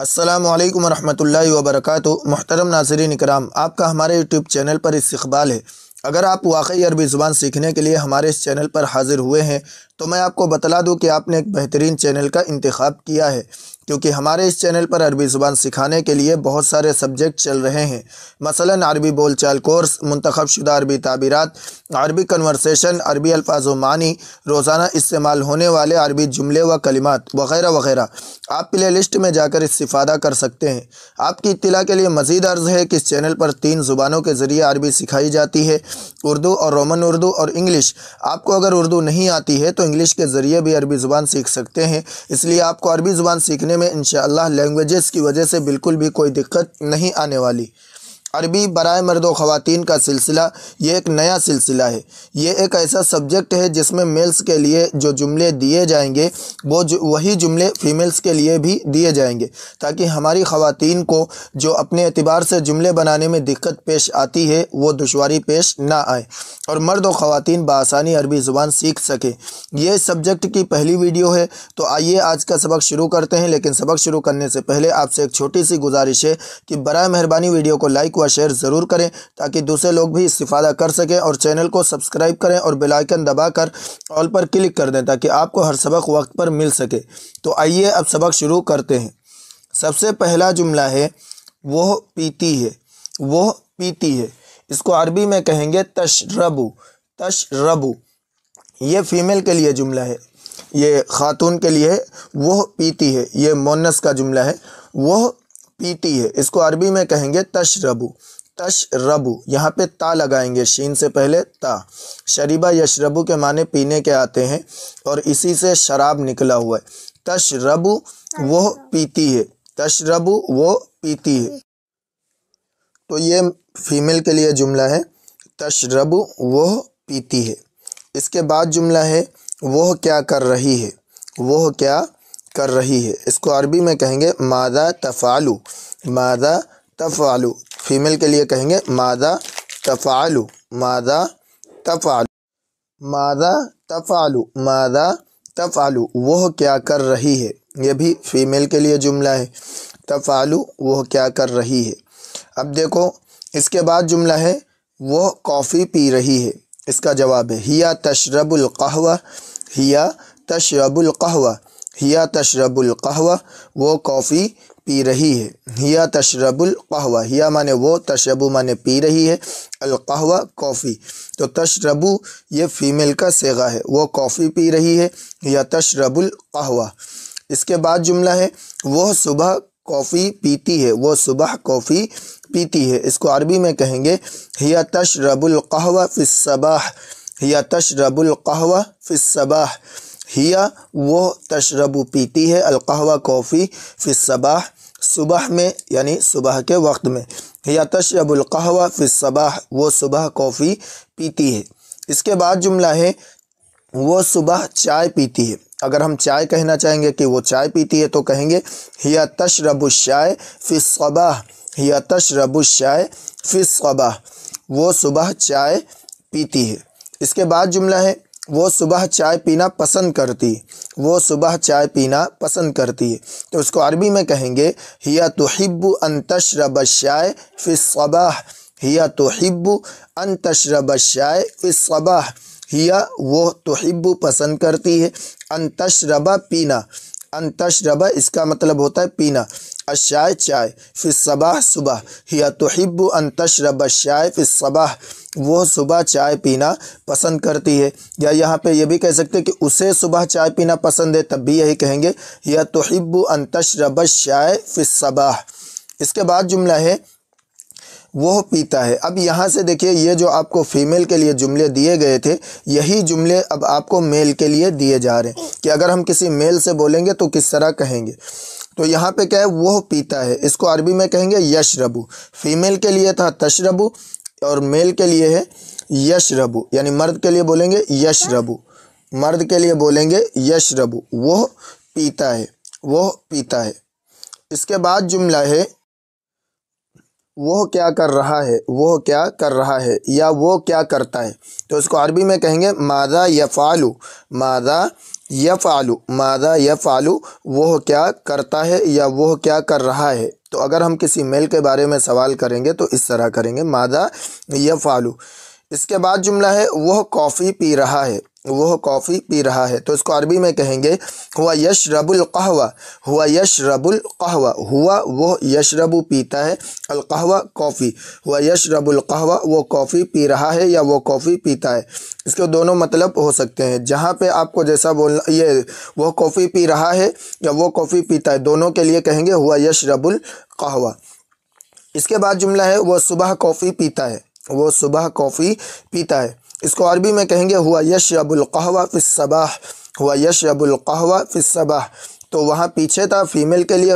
السلام علیکم ورحمۃ اللہ وبرکاتہ۔ محترم ناظرین اکرام، آپ کا ہمارے یوٹیوب چینل پر استقبال ہے۔ اگر آپ واقعی عربی زبان سیکھنے کے لیے ہمارے اس چینل پر حاضر ہوئے ہیں تو میں آپ کو بتلا دوں کہ آپ نے ایک بہترین چینل کا انتخاب کیا ہے، کیونکہ ہمارے اس چینل پر عربی زبان سکھانے کے لیے بہت سارے سبجیکٹ چل رہے ہیں، مثلا عربی بول چال کورس، منتخب شدہ عربی تعبیرات، عربی کنورسیشن، عربی الفاظ و معنی، روزانہ استعمال ہونے والے عربی جملے و کلمات وغیرہ وغیرہ۔ آپ پلے لسٹ میں جا کر استفادہ کر سکتے ہیں۔ آپ کی اطلاع کے لیے مزید عرض ہے کہ اس چینل پر 3 زبانوں کے ذریعے عربی سکھائی جاتی ہے، اردو اور رومن اردو اور انگلش۔ آپ کو اگر اردو نہیں آتی ہے تو انگلش کے ذریعے بھی عربی زبان سیکھ سکتے ہیں، اس لیے آپ کو عربی زبان سیکھنے میں انشاءاللہ لینگویجز کی وجہ سے بالکل بھی کوئی دقت نہیں آنے والی۔ عربی برائے مرد و خواتین کا سلسلہ یہ ایک نیا سلسلہ ہے۔ یہ ایک ایسا سبجیکٹ ہے جس میں میلز کے لیے جو جملے دیے جائیں گے وہی جملے فیمیلز کے لیے بھی دیے جائیں گے، تاکہ ہماری خواتین کو جو اپنے اعتبار سے جملے بنانے میں دقت پیش آتی ہے وہ دشواری پیش نہ آئے اور مرد و خواتین بآسانی عربی زبان سیکھ سکیں۔ یہ سبجیکٹ کی پہلی ویڈیو ہے، تو آئیے آج کا سبق شروع کرتے ہیں۔ لیکن سبق شروع کرنے سے پہلے آپ سے ایک چھوٹی سی گزارش ہے کہ برائے مہربانی ویڈیو کو لائک و شیئر ضرور کریں تاکہ دوسرے لوگ بھی استفادہ کر سکیں، اور چینل کو سبسکرائب کریں اور بیل آئیکن دبا کر آل پر کلک کر دیں تاکہ آپ کو ہر سبق وقت پر مل سکے۔ تو آئیے اب سبق شروع کرتے ہیں۔ سب سے پہلا جملہ ہے وہ پیتی ہے۔ وہ پیتی ہے، اس کو عربی میں کہیں گے تشربو۔ تشربو یہ فیمیل کے لیے جملہ ہے، یہ خاتون کے لیے ہے۔ وہ پیتی ہے یہ مؤنث کا جملہ ہے۔ وہ پیتی ہے، اس کو عربی میں کہیں گے تشربو۔ تشربو یہاں پہ تا لگائیں گے، شین سے پہلے تا۔ شریبہ یشربو کے معنی پینے کے آتے ہیں اور اسی سے شراب نکلا ہوا ہے۔ تشربو وہ پیتی ہے۔ تشربو وہ پیتی ہے، تو یہ فیمیل کے لیے جملہ ہے تشربو وہ پیتی ہے۔ اس کے بعد جملہ ہے وہ کیا کر رہی ہے۔ وہ کیا کر رہی ہے، اس کو عربی میں کہیں گے ماذا تفعل۔ ماذا تفعل فیمیل کے لیے کہیں گے ماذا تفعل۔ ماذا تفعل۔ ماذا تفعل۔ ماذا تفعل وہ کیا کر رہی ہے، یہ بھی فیمیل کے لیے جملہ ہے۔ تفعل وہ کیا کر رہی ہے۔ اب دیکھو اس کے بعد جملہ ہے وہ کافی پی رہی ہے، اس کا جواب ہے ہیا تشرب القہوہ۔ ہیا تشرب القہوہ۔ ہیا تشرب القہوہ وہ کافی پی رہی ہے۔ ہیا تشرب القہوہ، ہیا مانے وہ، تشربو مانے پی رہی ہے، القہوہ کافی، تو تشربو یہ فیمیل کا صیغہ ہے، وہ کافی پی رہی ہے، ہیا تشرب القہوہ۔ اس کے بعد جملہ ہے وہ صبح کافی پیتی ہے۔ وہ صبح کافی پیتی ہے، اس کو عربی میں کہیں گے ہیا تشرب القہوہ فی الصباح۔ ہیا تشرب القہوہ فی الصباح۔ ہیا وہ تشربو پیتی ہے، القہوہ کافی، فی الصباح صبح میں، یعنی صبح کے وقت میں۔ ہیا تشرب القہوہ فی الصباح وہ صبح کافی پیتی ہے۔ اس کے بعد جملہ ہے وہ صبح چائے پیتی ہے۔ اگر ہم چائے کہنا چاہیں گے کہ وہ چائے پیتی ہے تو کہیں گے ہیا تشرب الشائے فی الصباح۔ ہیا تشرب الشائے فی الصباح وہ صبح چائے پیتی ہے۔ اس کے بعد جملہ ہے وہ صبح چائے پینا پسند کرتی ہے۔ وہ صبح چائے پینا پسند کرتی ہے، تو اس کو عربی میں کہیں گے ہیا تحب ان تشرب الشائے فی الصباح۔ ہیا تحب ان تشرب الشائے فی الصباح۔ ہیا وہ تحب پسند کرتی ہے، ان تشرب پینا، ان تشرب اس کا مطلب ہوتا ہے پینا، الشائے چائے، فی الصباح صبح، ہیا تحب ان تشرب الشائے فی الصباح وہ صبح چائے پینا پسند کرتی ہے۔ یا یہاں پہ یہ بھی کہہ سکتے ہیں کہ اسے صبح چائے پینا پسند ہے، تب بھی یہی کہیں گے ہیا تحب ان تشرب الشائے فی الصباح۔ اس کے بعد جملہ ہے وہ پیتا ہے۔ اب یہاں سے دیکھیے یہ جو آپ کو فیمیل کے لیے جملے دیے گئے تھے یہی جملے اب آپ کو میل کے لیے دیے جا رہے ہیں کہ اگر ہم کسی میل سے بولیں گے تو کس طرح کہیں گے۔ تو یہاں پہ کیا ہے وہ پیتا ہے، اس کو عربی میں کہیں گے یشربو۔ فیمیل کے لیے تھا تشربو اور میل کے لیے ہے یشربو، یعنی مرد کے لیے بولیں گے یشربو، مرد کے لیے بولیں گے یشربو وہ پیتا ہے۔ وہ پیتا ہے۔ اس کے بعد جملہ ہے وہ کیا کر رہا ہے، وہ کیا کر رہا ہے یا وہ کیا کرتا ہے، تو اس کو عربی میں کہیں گے ماذا یفعل، ماذا یفعل، ماذا یفعل، وہ کیا کرتا ہے یا وہ کیا کر رہا ہے۔ تو اگر ہم کسی میل کے بارے میں سوال کریں گے تو اس طرح کریں گے ماذا یفعل۔ اس کے بعد جملہ ہے وہ کافی پی رہا ہے، وہ کافی پی رہا ہے، تو اس کو عربی میں کہیں گے ہوا یشرب القہوہ، ہوا یشرب القہوہ، ہوا وہ یشرب پیتا ہے، القہوہ کافی، ہوا یشرب القہوہ وہ کافی پی رہا ہے یا وہ کافی پیتا ہے۔ اس کے دونوں مطلب ہو سکتے ہیں، جہاں پہ آپ کو جیسا بولنا، یہ وہ کافی پی رہا ہے یا وہ کافی پیتا ہے، دونوں کے لیے کہیں گے ہوا یشرب القہوہ۔ اس کے بعد جملہ ہے وہ صبح کافی پیتا ہے، وہ صبح کافی پیتا ہے، اس کو عربی میں کہیں گے ہوا یشرب القہوہ فی الصباح، ہوا یشرب القہوہ فی الصباح۔ تو وہاں پیچھے تھا فیمیل کے لیے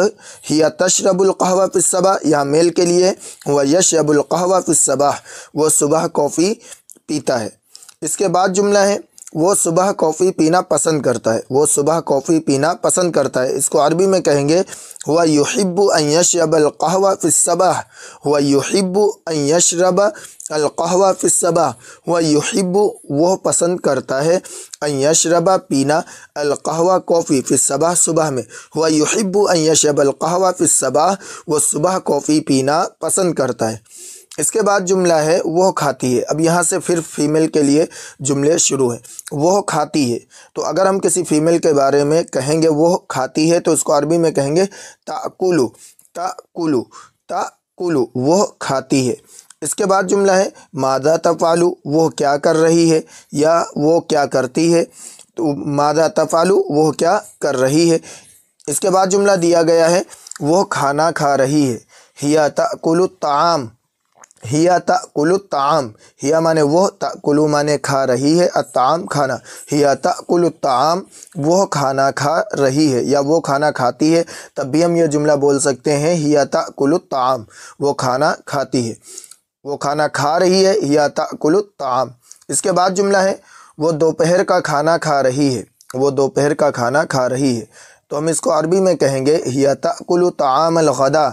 ہیا تشرب القہوہ فی الصباح، یہاں میل کے لیے ہوا یشرب القہوہ فی الصباح، وہ صبح کافی پیتا ہے۔ اس کے بعد جملہ ہے وہ صبح کافی پینا پسند کرتا ہے، وہ صبح کافی پینا پسند کرتا ہے، اس کو عربی میں کہیں گے ہوا یحب ان یشرب القہوہ فی الصباح، ہوا یحب ان یشرب القہوہ فی الصباح، ہوا یحب وہ پسند کرتا ہے ان یشرب پینا القہوہ کافی فی الصباح صبح میں، ہوا یحب ان یشرب القہوہ فی الصباح وہ صبح کافی پینا پسند کرتا ہے۔ اس کے بعد جملہ ہے وہ کھاتی ہے، اب یہاں سے پھر فیمیل کے لیے جملے شروع ہیں، وہ کھاتی ہے۔ تو اگر ہم کسی فیمیل کے بارے میں کہیں گے وہ کھاتی ہے تو اس کو عربی میں کہیں گے تاکلو، تاکلو، تاکلو، وہ کھاتی ہے۔ اس کے بعد جملہ ہے ماذا تفعل، وہ کیا کر رہی ہے یا وہ کیا کرتی ہے، تو ماذا تفعل وہ کیا کر رہی ہے۔ اس کے بعد جملہ دیا گیا ہے وہ کھانا کھا رہی ہے، ہیا تاکل الطعام، ہیا تاکل الطعام، ہیا مانے وہ، تاکلو مانے کھا رہی ہے، الطعام کھانا، ہیا تاکل الطعام وہ کھانا کھا رہی ہے یا وہ کھانا کھاتی ہے، تب بھی ہم یہ جملہ بول سکتے ہیں ہیا تاکل الطعام، وہ کھانا کھاتی ہے، وہ کھانا کھا رہی ہے، ہیا تاکل الطعام۔ اس کے بعد جملہ ہے وہ دوپہر کا کھانا کھا رہی ہے، وہ دوپہر کا کھانا کھا رہی ہے، تو ہم اس کو عربی میں کہیں گے ہیا تاکل طعام الغدا،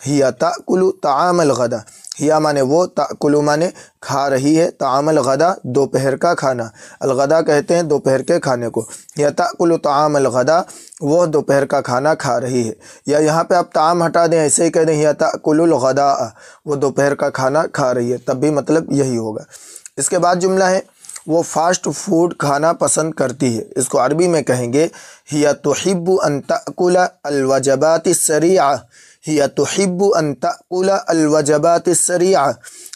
ہیا تاکل طعام الغدا، ہیا مانے وہ، تاکلو مانے کھا رہی ہے، طعام الغدا دوپہر کا کھانا، الغدا کہتے ہیں دوپہر کے کھانے کو، ہیا تاکل طعام الغدا وہ دوپہر کا کھانا کھا رہی ہے، یا یہاں پہ آپ طعام ہٹا دیں، ایسے ہی کہہ دیں ہیا تاکل الغداء وہ دوپہر کا کھانا کھا رہی ہے، تب بھی مطلب یہی ہوگا۔ اس کے بعد جملہ ہے وہ فاسٹ فوڈ کھانا پسند کرتی ہے، اس کو عربی میں کہیں گے ہیا تحب ان تاکل الوجبات السریعہ، ہیا تحب ان تاکل الوجبات السریعہ،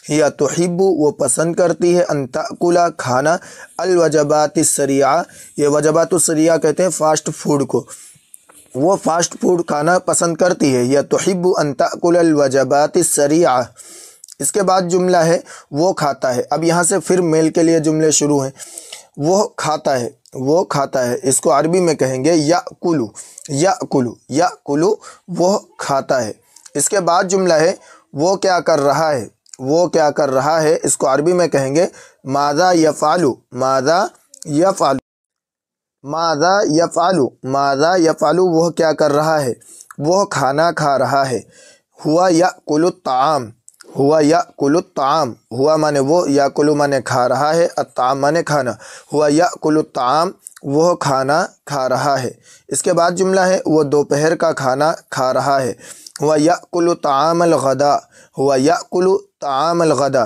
ہیا تحب وہ پسند کرتی ہے ان تاکل کھانا الوجبات السریعہ، یہ وجبات السریعہ کہتے ہیں فاسٹ فوڈ کو، وہ فاسٹ فوڈ کھانا پسند کرتی ہے، ہیا تحب ان تاکل الوجبات السریعہ۔ اس کے بعد جملہ ہے وہ کھاتا ہے، اب یہاں سے پھر میل کے لیے جملے شروع ہیں، وہ کھاتا ہے، وہ کھاتا ہے، اس کو عربی میں کہیں گے یاکلو، یاکلو، یاکلو وہ کھاتا ہے۔ اس کے بعد جملہ ہے وہ کیا کر رہا ہے، وہ کیا کر رہا ہے، اس کو عربی میں کہیں گے ماذا یفعل، ماذا یفعل، ماذا یفعل، ماذا یفعل وہ کیا کر رہا ہے، وہ کھانا کھا رہا ہے، ہوا یاکل الطعام، ہوا یاکل الطعام، ہوا مانے وہ، یاکلو مانے کھا رہا ہے، الطعام مانے کھانا، ہوا یاکل الطعام وہ کھانا کھا رہا ہے۔ اس کے بعد جملہ ہے وہ دوپہر کا کھانا کھا رہا ہے، ہوا یاکل طعام الغداء، ہوا یاکل طعام الغداء،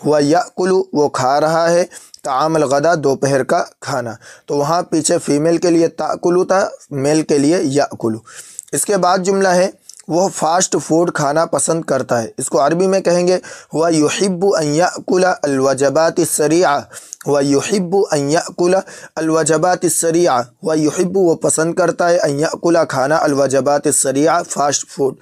ہوا یاکل وہ کھا رہا ہے طعام الغداء دوپہر کا کھانا، تو وہاں پیچھے فیمیل کے لیے تاکلو تھا، میل کے لیے یاکلو۔ اس کے بعد جملہ ہے وہ فاسٹ فوڈ کھانا پسند کرتا ہے، اس کو عربی میں کہیں گے ہوا یحب ان یاکل الوجبات السریعہ، ہوا یحب ان یاکل الوجبات السریعہ، ہوا یحب وہ پسند کرتا ہے ان یاکل کھانا الوجبات السریعہ فاسٹ فوڈ،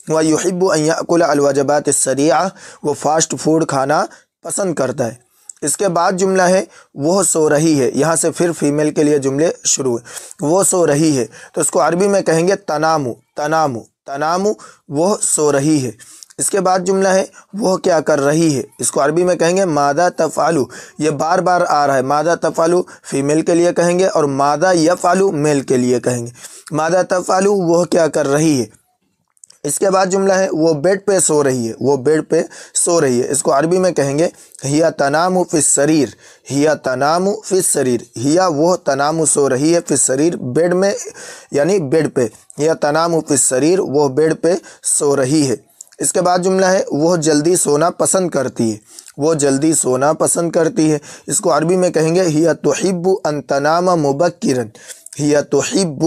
ہوا یحب ان یاکل الوجبات السریعہ وہ فاسٹ فوڈ کھانا پسند کرتا ہے۔ اس کے بعد جملہ ہے وہ سو رہی ہے، یہاں سے پھر فیمیل کے لیے جملے شروع ہیں، وہ سو رہی ہے، تو اس کو عربی میں کہیں گے تنامو، تنامو، تنامو وہ سو رہی ہے۔ اس کے بعد جملہ ہے وہ کیا کر رہی ہے، اس کو عربی میں کہیں گے ماذا تفعل، یہ بار بار آ رہا ہے، ماذا تفعل فیمیل کے لیے کہیں گے اور ماذا یفعل میل کے لیے کہیں گے، ماذا تفعل وہ کیا کر رہی ہے۔ اس کے بعد جملہ ہے وہ بیڈ پہ سو رہی ہے، وہ بیڈ پہ سو رہی ہے، اس کو عربی میں کہیں گے ہیا تنام فی السریر، ہیا تنام فی السریر، ہیا وہ تنام سو رہی ہے، فی السریر بیڈ میں یعنی بیڈ پہ، ہیا تنام فی السریر وہ بیڈ پہ سو رہی ہے۔ اس کے بعد جملہ ہے وہ جلدی سونا پسند کرتی ہے، وہ جلدی سونا پسند کرتی ہے، اس کو عربی میں کہیں گے ہیا تحب ان تنام مبکرا، ہیا تحب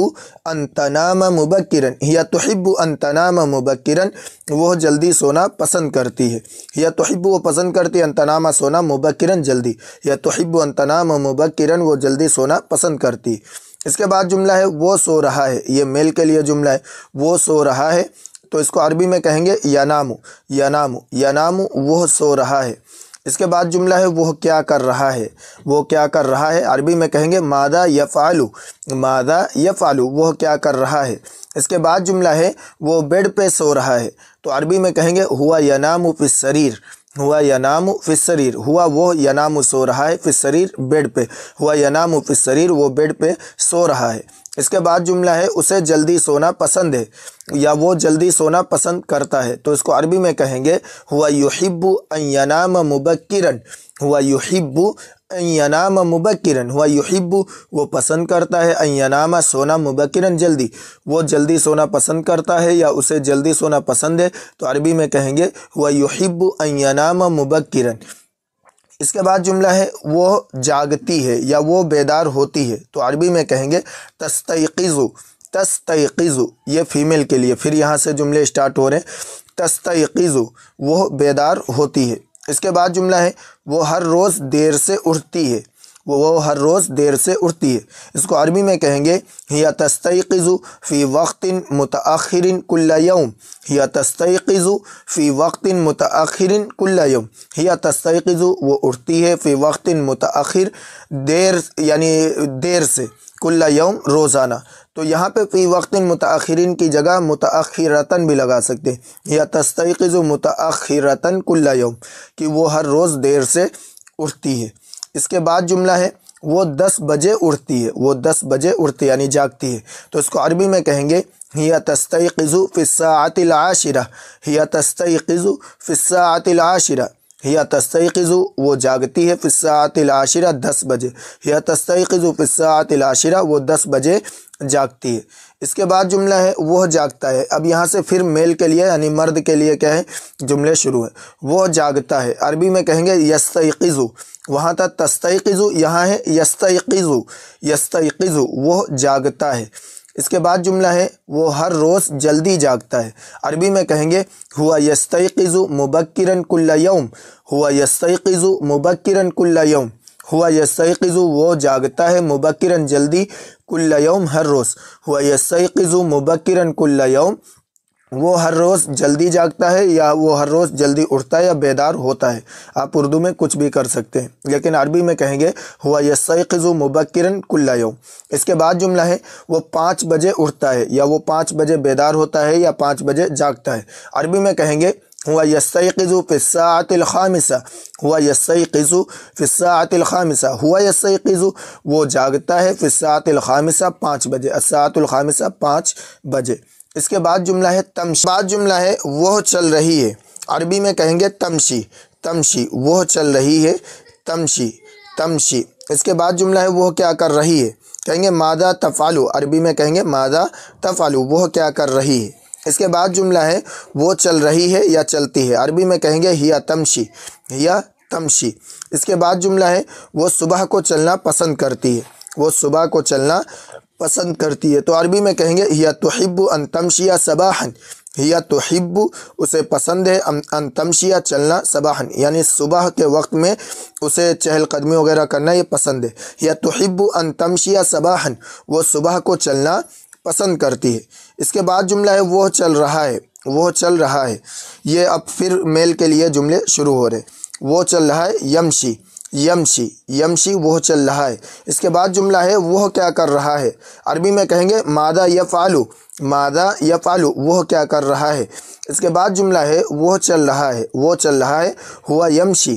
ان تنام مبکرا، ہیا تحب ان تنام مبکرا وہ جلدی سونا پسند کرتی ہے، ہیا تحب وہ پسند کرتی ہے، ان تنام سونا مبکرا جلدی، ہیا تحب ان تنام مبکرا وہ جلدی سونا پسند کرتی ہے۔ اس کے بعد جملہ ہے وہ سو رہا ہے، یہ میل کے لیے جملہ ہے، وہ سو رہا ہے، تو اس کو عربی میں کہیں گے ینامو، ینامو، ینامو وہ سو رہا ہے۔ اس کے بعد جملہ ہے وہ کیا کر رہا ہے، وہ کیا کر رہا ہے، عربی میں کہیں گے ماذا یفعل، ماذا یفعل وہ کیا کر رہا ہے۔ اس کے بعد جملہ ہے وہ بیڈ پہ سو رہا ہے، تو عربی میں کہیں گے ہوا ینام فی السریر، ہوا ینام فی السریر، ہوا وہ ینام سو رہا ہے، فی السریر بیڈ پہ، ہوا ینام فی السریر وہ بیڈ پہ سو رہا ہے۔ اس کے بعد جملہ ہے اسے جلدی سونا پسند ہے یا وہ جلدی سونا پسند کرتا ہے، تو اس کو عربی میں کہیں گے ہوا یحب ان ینام مبکرا، ہوا یحب ان ینام مبکرا، ہوا یحب وہ پسند کرتا ہے، ان ینام سونا مبکرا جلدی، وہ جلدی سونا پسند کرتا ہے یا اسے جلدی سونا پسند ہے، تو عربی میں کہیں گے ہوا یحب ان ینام مبکرا۔ اس کے بعد جملہ ہے وہ جاگتی ہے یا وہ بیدار ہوتی ہے، تو عربی میں کہیں گے تستيقظ، تستيقظ یہ فیمیل کے لیے، پھر یہاں سے جملے اسٹارٹ ہو رہے ہیں، تستيقظ وہ بیدار ہوتی ہے۔ اس کے بعد جملہ ہے وہ ہر روز دیر سے اٹھتی ہے، وہ ہر روز دیر سے اٹھتی ہے، اس کو عربی میں کہیں گے ہیا تستيقظ فی وقت متأخر کل یوم، ہیا تستيقظ فی وقت متأخر کل یوم، ہیا تستيقظ وہ اٹھتی ہے، فی وقت متأخر دیر یعنی دیر سے، کل یوم روزانہ، تو یہاں پہ فی وقت متأخرین کی جگہ متأخرتن بھی لگا سکتے ہیں، یا تستيقظ متأخرتن کل یوم کہ وہ ہر روز دیر سے اٹھتی ہے۔ اس کے بعد جملہ ہے وہ 10 بجے اٹھتی ہے، وہ 10 بجے اٹھتی ہے یعنی جاگتی ہے، تو اس کو عربی میں کہیں گے ہیا تستيقظ فی الساعة العاشرة، ہیا تستيقظ فی الساعة العاشرة، ہیا تستيقظ وہ جاگتی ہے، فی الساعة العاشرة 10 بجے، ہیا تستيقظ فی الساعة العاشرة وہ 10 بجے جاگتی ہے۔ اس کے بعد جملہ ہے وہ جاگتا ہے، اب یہاں سے پھر میل کے لیے یعنی مرد کے لیے کیا ہے جملے شروع ہے، وہ جاگتا ہے، عربی میں کہیں گے یستيقظ، وہاں تک تستيقظ، یہاں ہے یستيقظ، یستيقظ وہ جاگتا ہے۔ اس کے بعد جملہ ہے وہ ہر روز جلدی جاگتا ہے، عربی میں کہیں گے ہوا یستيقظ مبکرا کل یوم، ہوا یستيقظ مبکرا کل یوم، ہوا یستيقظ وہ جاگتا ہے، مبکرا جلدی، کل یوم ہر روز، ہوا یستيقظ مبکرا کل یوم وہ ہر روز جلدی جاگتا ہے یا وہ ہر روز جلدی اٹھتا ہے یا بیدار ہوتا ہے، آپ اردو میں کچھ بھی کر سکتے ہیں، لیکن عربی میں کہیں گے ہوا یستيقظ مبکرا کل یوم۔ اس کے بعد جملہ ہے وہ 5 بجے اٹھتا ہے یا وہ 5 بجے بیدار ہوتا ہے یا 5 بجے جاگتا ہے، عربی میں کہیں گے ہوا یستيقظ فی الساعة الخامسة، ہوا یستيقظ فی الساعة الخامسة، ہوا یستيقظ وہ جاگتا ہے، فی الساعة الخامسة 5 بجے، الساعة الخامسة 5 بجے۔ اس کے بعد جملہ ہے تمشی، بعد جملہ ہے وہ چل رہی ہے، عربی میں کہیں گے تمشی، تمشی وہ چل رہی ہے، تمشی، تمشی۔ اس کے بعد جملہ ہے وہ کیا کر رہی ہے، کہیں گے ماذا تفعل، عربی میں کہیں گے ماذا تفعل وہ کیا کر رہی ہے۔ اس کے بعد جملہ ہے وہ چل رہی ہے یا چلتی ہے، عربی میں کہیں گے ہیا تمشی، ہیا تمشی۔ اس کے بعد جملہ ہے وہ صبح کو چلنا پسند کرتی ہے، وہ صبح کو چلنا پسند کرتی ہے، تو عربی میں کہیں گے ہیا تحب ان تمشی صباحا، ہیا تحب اسے پسند ہے، ان تمشی چلنا صباحا یعنی صبح کے وقت میں اسے چہل قدمی وغیرہ کرنا یہ پسند ہے، ہیا تحب ان تمشی صباحا وہ صبح کو چلنا پسند کرتی ہے۔ اس کے بعد جملہ ہے وہ چل رہا ہے، وہ چل رہا ہے، یہ اب پھر میل کے لیے جملے شروع ہو رہے، وہ چل رہا ہے یمشی، یمشی، یمشی وہ چل رہا ہے۔ اس کے بعد جملہ ہے وہ کیا کر رہا ہے، عربی میں کہیں گے ماذا یفعل، ماذا یفعل وہ کیا کر رہا ہے۔ اس کے بعد جملہ ہے وہ چل رہا ہے، وہ چل رہا ہے، ہوا یمشی،